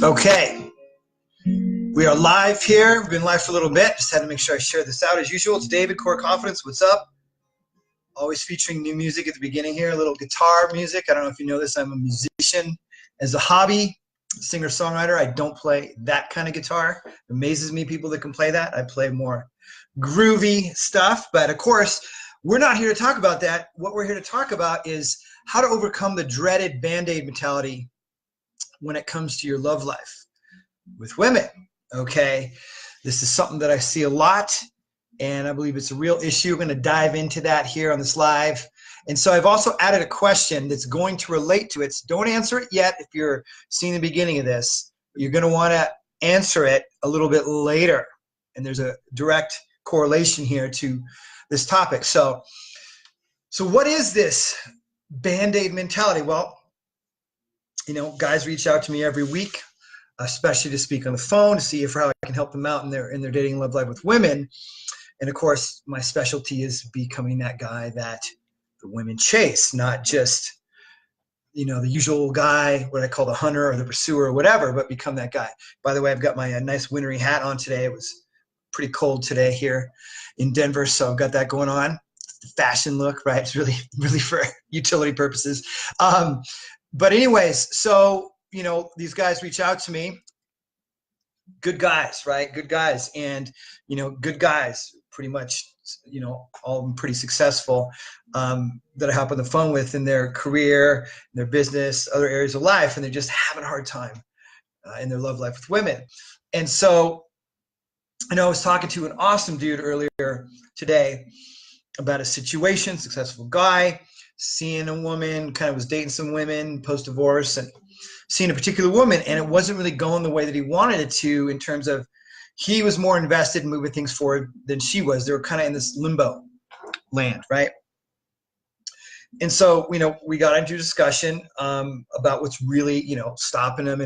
Okay, we are live here. We've been live for a little bit. Just had to make sure I share this out as usual. It's David, Core Confidence. What's up? Always featuring new music at the beginning here, a little guitar music. I don't know if you know this. I'm a musician as a hobby, singer-songwriter. I don't play that kind of guitar. It amazes me people that can play that. I play more groovy stuff. But of course, we're not here to talk about that. What we're here to talk about is how to overcome the dreaded Band-Aid mentality when it comes to your love life with women. Okay, this is something that I see a lot, and I believe it's a real issue. We're going to dive into that here on this live. And so I've also added a question that's going to relate to it. So don't answer it yet if you're seeing the beginning of this. You're going to want to answer it a little bit later. And there's a direct correlation here to this topic. So what is this Band-Aid mentality? Well, you know, guys reach out to me every week, especially to speak on the phone to see if how I can help them out in their dating and love life with women. And of course, my specialty is becoming that guy that the women chase, not just, you know, the usual guy, what I call the hunter or the pursuer or whatever, but become that guy. By the way, I've got my nice wintry hat on today. It was pretty cold today here in Denver, so I've got that going on. It's the fashion look, right? It's really for utility purposes. But anyways, so, you know, these guys reach out to me, good guys, right? Good guys. And, you know, good guys, pretty much, you know, all of them pretty successful, that I hop on the phone with in their career, their business, other areas of life. And they're just having a hard time in their love life with women. And so, I know I was talking to an awesome dude earlier today about a situation, successful guy, seeing a woman, kind of was dating some women post-divorce and seeing a particular woman, and it wasn't really going the way that he wanted it to, in terms of he was more invested in moving things forward than she was. They were kind of in this limbo land, right? And so, you know, we got into a discussion about what's really, you know, stopping him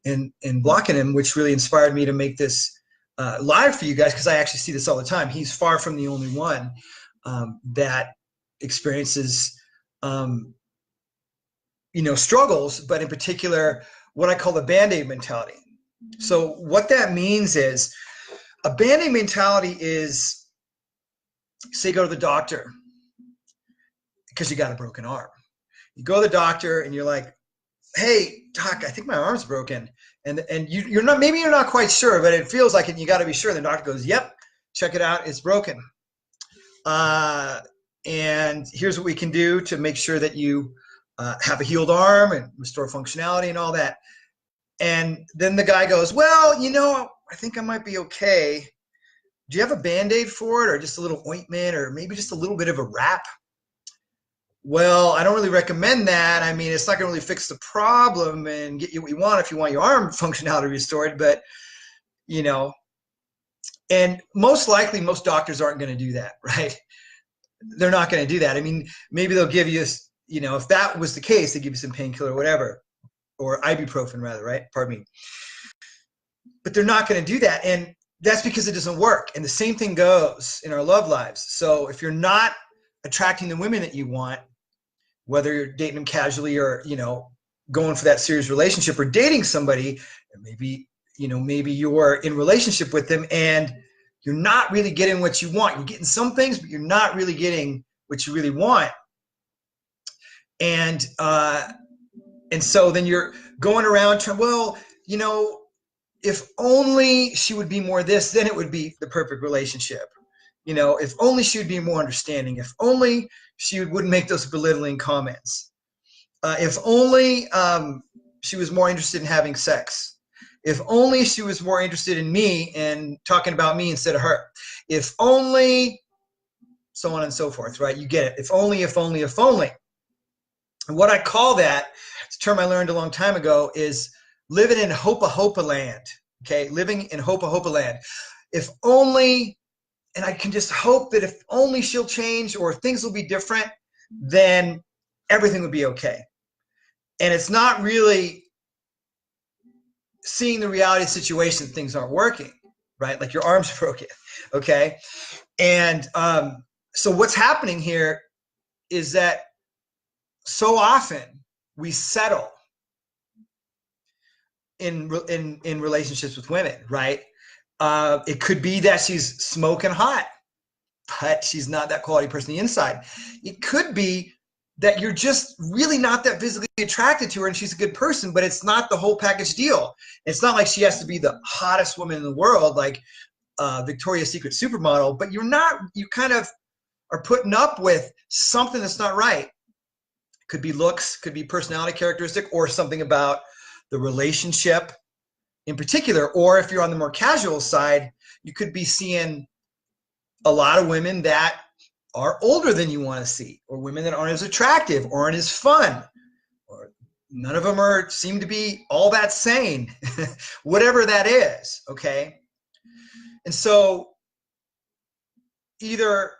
and blocking him, which really inspired me to make this live for you guys, because I actually see this all the time. He's far from the only one that experiences you know, struggles, but in particular, what I call the Band-Aid mentality. So what that means is, a Band-Aid mentality is, say you go to the doctor because you got a broken arm. You go to the doctor and you're like, hey, doc, I think my arm's broken. And you're not, maybe you're not quite sure, but it feels like it, and you got to be sure. The doctor goes, yep, check it out, it's broken. And here's what we can do to make sure that you have a healed arm and restore functionality and all that. And then the guy goes, well, you know, I think I might be okay. Do you have a Band-Aid for it, or just a little ointment, or maybe just a little bit of a wrap? Well, I don't really recommend that. I mean, it's not going to really fix the problem and get you what you want if you want your arm functionality restored, but, you know, and most likely most doctors aren't going to do that, right? They're not going to do that. I mean, maybe they'll give you, you know, if that was the case, they give you some painkiller or whatever, or ibuprofen rather, right? Pardon me. But they're not going to do that. And that's because it doesn't work. And the same thing goes in our love lives. So if you're not attracting the women that you want, whether you're dating them casually or, you know, going for that serious relationship, or dating somebody, and maybe, you know, maybe you're in relationship with them and you're not really getting what you want. You're getting some things, but you're not really getting what you really want. And so then you're going around trying, well, you know, if only she would be more this, then it would be the perfect relationship. You know, if only she would be more understanding. If only she wouldn't make those belittling comments. If only she was more interested in having sex. If only she was more interested in me and talking about me instead of her. If only, so on and so forth, right? You get it. If only, if only, if only. And what I call that, it's a term I learned a long time ago, is living in hopa land. Okay, living in hopa land. If only, and I can just hope that if only she'll change or things will be different, then everything would be okay. And it's not really seeing the reality of the situation, things aren't working, right? Like your arm's broken, okay? And so what's happening here is that so often we settle in relationships with women, right? It could be that she's smoking hot, but she's not that quality person on the inside. It could be that you're just really not that physically attracted to her and she's a good person, but it's not the whole package deal. It's not like she has to be the hottest woman in the world, like Victoria's Secret supermodel, but you're not, you kind of are putting up with something that's not right. Could be looks, could be personality characteristic, or something about the relationship in particular. Or if you're on the more casual side, you could be seeing a lot of women that are older than you want to see, or women that aren't as attractive or aren't as fun, or none of them seem to be all that sane, whatever that is, okay? And so either,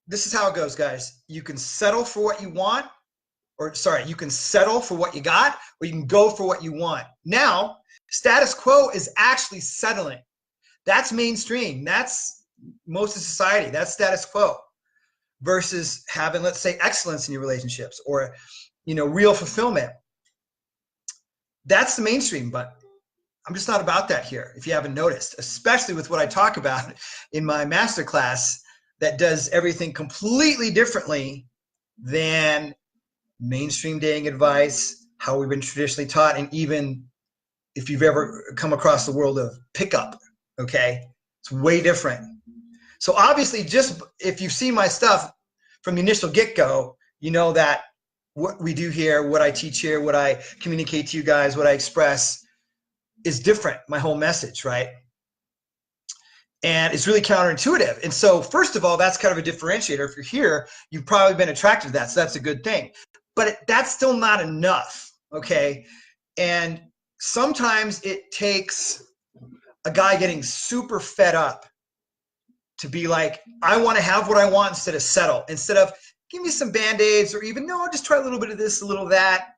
this is how it goes, guys. You can settle for what you want, or sorry, you can settle for what you got, or you can go for what you want. Now, status quo is actually settling. That's mainstream. That's most of society. That's status quo. Versus having, let's say, excellence in your relationships, or, you know, real fulfillment. That's the mainstream, but I'm just not about that here, if you haven't noticed, especially with what I talk about in my masterclass that does everything completely differently than mainstream dating advice, how we've been traditionally taught, and even if you've ever come across the world of pickup, okay? It's way different. So obviously, just if you've seen my stuff from the initial get-go, you know that what we do here, what I teach here, what I communicate to you guys, what I express is different, my whole message, right? And it's really counterintuitive. And so first of all, that's kind of a differentiator. If you're here, you've probably been attracted to that, so that's a good thing. But that's still not enough, okay? And sometimes it takes a guy getting super fed up to be like, I want to have what I want instead of settle. Instead of give me some Band-Aids, or even, no, I'll just try a little bit of this, a little of that.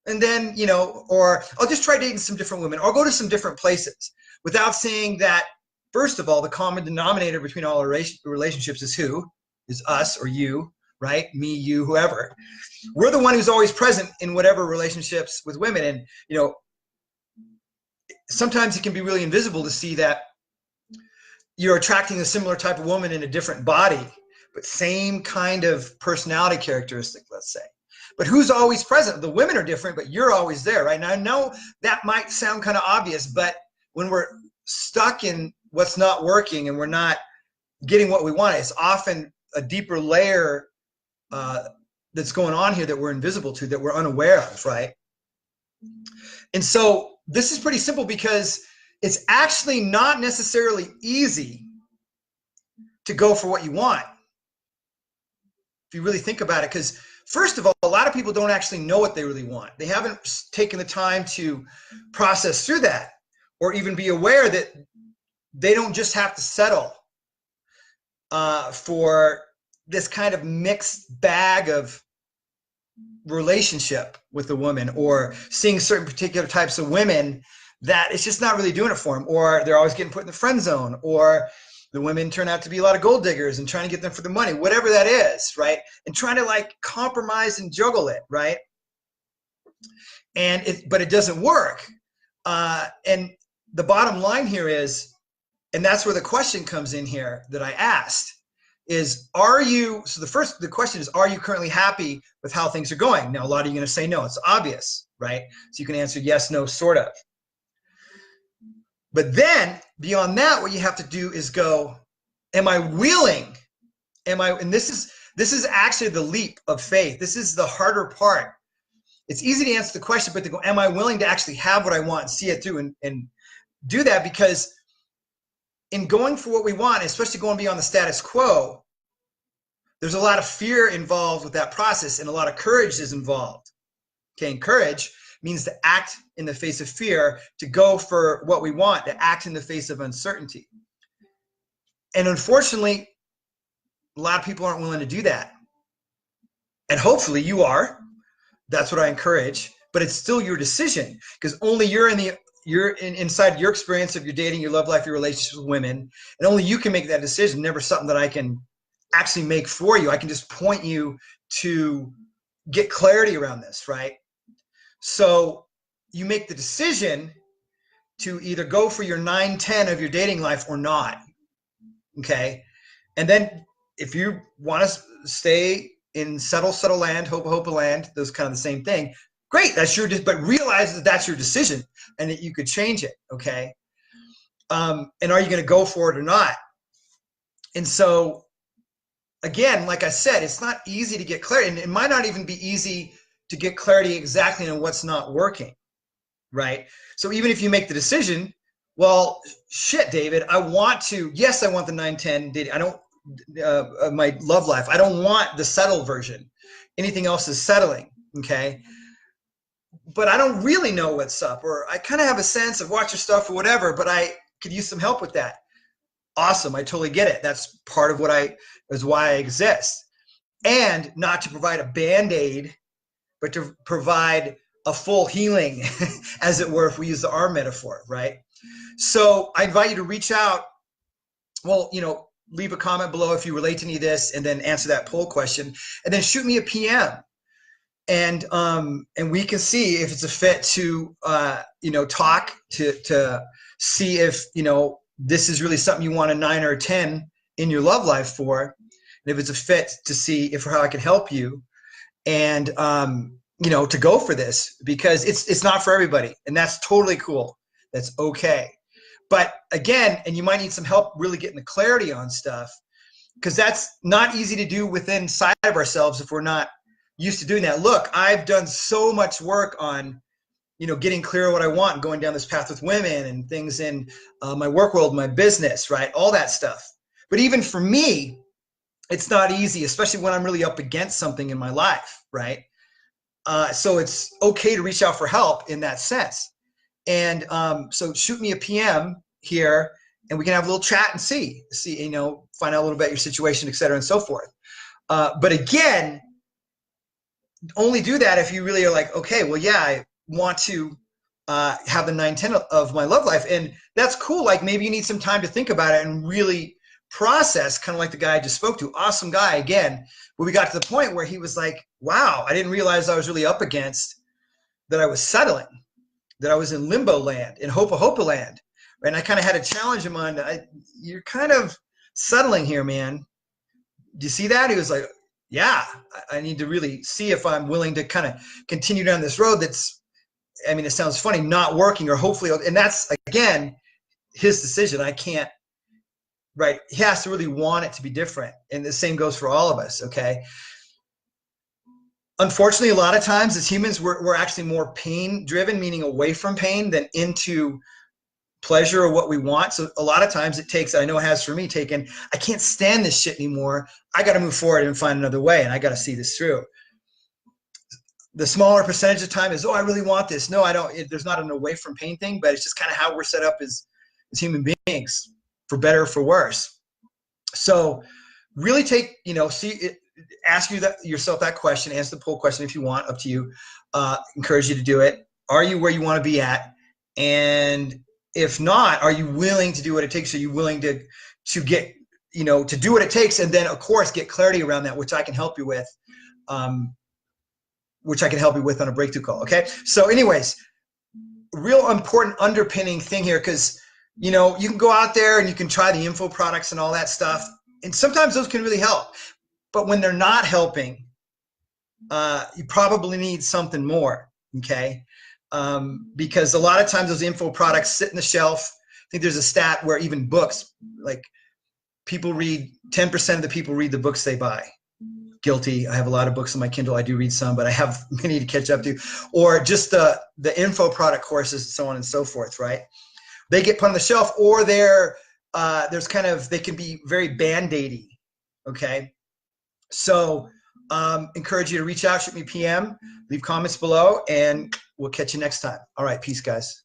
And then, you know, or I'll just try dating some different women, or I'll go to some different places, without saying that, first of all, the common denominator between all our relationships is who? Is us or you, right? Me, you, whoever. We're the one who's always present in whatever relationships with women. And, you know, sometimes it can be really invisible to see that you're attracting a similar type of woman in a different body, but same kind of personality characteristic, let's say. But who's always present? The women are different, but you're always there, right? Now, I know that might sound kind of obvious, but when we're stuck in what's not working and we're not getting what we want, it's often a deeper layer that's going on here that we're invisible to, that we're unaware of, right? And so this is pretty simple, because it's actually not necessarily easy to go for what you want, if you really think about it. Because first of all, a lot of people don't actually know what they really want. They haven't taken the time to process through that, or even be aware that they don't just have to settle for this kind of mixed bag of relationship with a woman, or seeing certain particular types of women that it's just not really doing it for them, or they're always getting put in the friend zone, or the women turn out to be a lot of gold diggers and trying to get them for the money, whatever that is, right? And trying to like compromise and juggle it, right? But it doesn't work. And the bottom line here is, and that's where the question comes in here that I asked, is, so the question is, are you currently happy with how things are going? Now, a lot of you are going to say no. It's obvious, right? So you can answer yes, no, sort of. But then beyond that, what you have to do is go, am I willing? And this is actually the leap of faith. This is the harder part. it's easy to answer the question, but to go, am I willing to actually have what I want and see it through and do that? Because in going for what we want, especially going beyond the status quo, there's a lot of fear involved with that process, and a lot of courage is involved. Okay, and courage means to act in the face of fear, to go for what we want, to act in the face of uncertainty. And unfortunately, a lot of people aren't willing to do that. And hopefully you are. That's what I encourage. But it's still your decision, because only inside your experience of your dating, your love life, your relationships with women, and only you can make that decision. Never something that I can actually make for you. I can just point you to get clarity around this, right? So you make the decision to either go for your 9-10 of your dating life or not. Okay. And then if you want to stay in settle land, hope land, those kind of the same thing, great. That's your, but realize that that's your decision and that you could change it. Okay. And are you going to go for it or not? And so again, like I said, it's not easy to get clarity, and it might not even be easy to get clarity exactly on what's not working, right? So even if you make the decision, well, shit, David, I want the 9-10 dating. I don't, my love life, I don't want the settle version. Anything else is settling, okay? But I don't really know what's up, or I kind of have a sense of watch your stuff or whatever, but I could use some help with that. Awesome, I totally get it. That's part of is why I exist. And not to provide a Band-Aid, but to provide a full healing, as it were, if we use the arm metaphor, right? So I invite you to reach out. Well, leave a comment below if you relate to any of this, and then answer that poll question, and then shoot me a PM, and we can see if it's a fit to talk to see if this is really something you want a 9 or a 10 in your love life for, and if it's a fit to see how I can help you. And to go for this, because it's not for everybody, and that's totally cool. That's okay. But again, and you might need some help really getting the clarity on stuff, because that's not easy to do inside of ourselves if we're not used to doing that. Look, I've done so much work on getting clear on what I want and going down this path with women and things in my work world, my business, right? All that stuff. But even for me, it's not easy, especially when I'm really up against something in my life, right? So it's okay to reach out for help in that sense. And so shoot me a PM here, and we can have a little chat and see, find out a little bit about your situation, et cetera, and so forth. But again, only do that if you really are like, okay, well, yeah, I want to have the 9-10 of my love life. And that's cool. Like maybe you need some time to think about it and really process, kind of like the guy I just spoke to. Awesome guy again. But we got to the point where he was like, wow, I didn't realize I was really up against that. I was settling, that I was in limbo land, in hopa land. And I kind of had to challenge him on, you're kind of settling here, man. Do you see that? He was like, yeah, I need to really see if I'm willing to kind of continue down this road that's, it sounds funny, not working, or hopefully, and that's, again, his decision. I can't, right? He has to really want it to be different. And the same goes for all of us, okay? Unfortunately, a lot of times as humans, we're actually more pain-driven, meaning away from pain than into pleasure or what we want. So a lot of times it takes, I know it has for me, I can't stand this shit anymore. I got to move forward and find another way, and I got to see this through. The smaller percentage of time is, oh, I really want this. No, I don't. There's not an away from pain thing, but it's just kind of how we're set up as human beings, for better or for worse. So really take, ask yourself that question, answer the poll question if you want, up to you. Encourage you to do it. Are you where you want to be at? And if not, are you willing to do what it takes? Are you willing to get, to do what it takes? And then of course, get clarity around that, which I can help you with. On a breakthrough call. Okay. So anyways, real important underpinning thing here, because, you can go out there and you can try the info products and all that stuff. And sometimes those can really help, but when they're not helping, you probably need something more. Okay. Because a lot of times those info products sit in the shelf. I think there's a stat where even books, like 10% of the people read the books they buy. guilty. I have a lot of books on my Kindle. I do read some, but I have many to catch up to. Or just the info product courses and so on and so forth, right? They get put on the shelf, or there's kind of, they can be very band-aidy, okay? So encourage you to reach out, shoot me PM, leave comments below, and we'll catch you next time. All right, peace, guys.